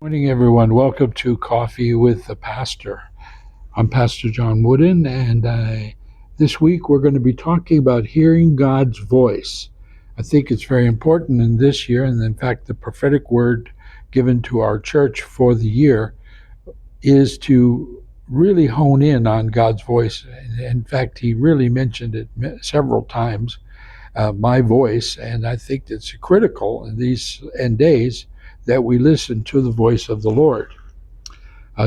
Morning, everyone. Welcome to Coffee with the Pastor. I'm Pastor John Woodin, and this week we're going to be talking about hearing God's voice. I think it's very important in this year, and in fact, the prophetic word given to our church for the year is to really hone in on God's voice. In fact, he really mentioned it several times, my voice, and I think it's critical in these end days that we listen to the voice of the Lord.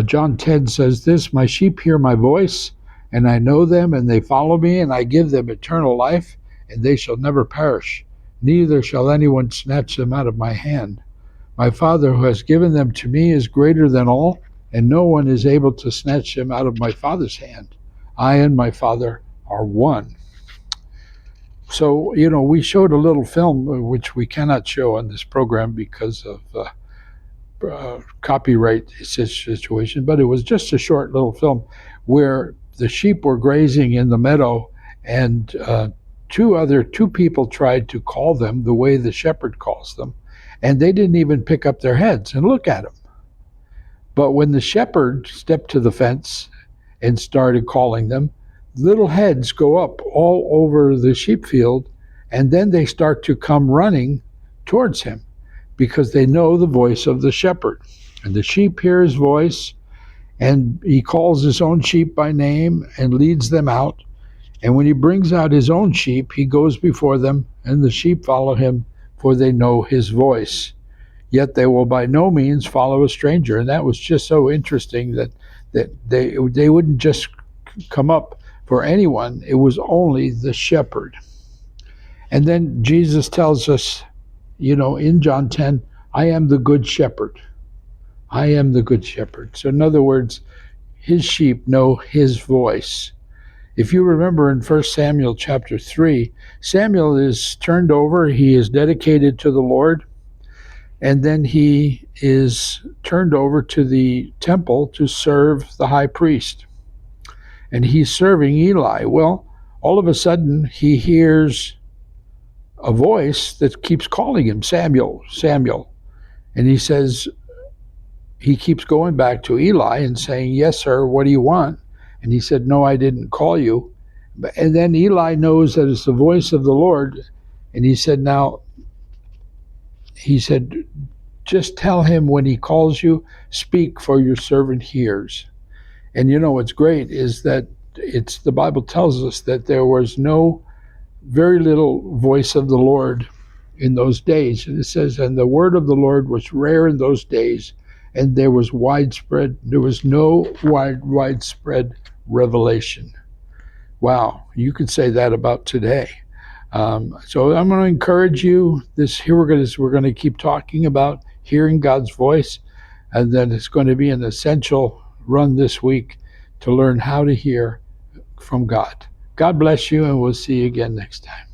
John 10 says this, "My sheep hear my voice, and I know them, and they follow me, and I give them eternal life, and they shall never perish. Neither shall anyone snatch them out of my hand. My Father who has given them to me is greater than all, and no one is able to snatch them out of my Father's hand. I and my Father are one." So, we showed a little film, which we cannot show on this program because of copyright situation, but it was just a short little film where the sheep were grazing in the meadow, and two people tried to call them the way the shepherd calls them, and they didn't even pick up their heads and look at him. But when the shepherd stepped to the fence and started calling them, little heads go up all over the sheep field, and then they start to come running towards him because they know the voice of the shepherd. And the sheep hear his voice, and he calls his own sheep by name and leads them out. And when he brings out his own sheep, he goes before them, and the sheep follow him, for they know his voice. Yet they will by no means follow a stranger. And that was just so interesting that they wouldn't just come up for anyone. It was only the shepherd. And then Jesus tells us, in John 10, I am the good shepherd. I am the good shepherd. So in other words, his sheep know his voice. If you remember in 1 Samuel chapter 3, Samuel is turned over. He is dedicated to the Lord. And then he is turned over to the temple to serve the high priest. And he's serving Eli. Well, all of a sudden, he hears a voice that keeps calling him, Samuel, Samuel. And he keeps going back to Eli and saying, "Yes, sir, what do you want?" And he said, "No, I didn't call you." And then Eli knows that it's the voice of the Lord. And he said, "Just tell him when he calls you, speak, for your servant hears." And what's great is that the Bible tells us that there was very little voice of the Lord in those days. And it says, and the word of the Lord was rare in those days, and there was no widespread revelation. Wow, you could say that about today. So I'm going to encourage you. We're going to keep talking about hearing God's voice, and then it's going to be an essential run this week to learn how to hear from God. God bless you, and we'll see you again next time.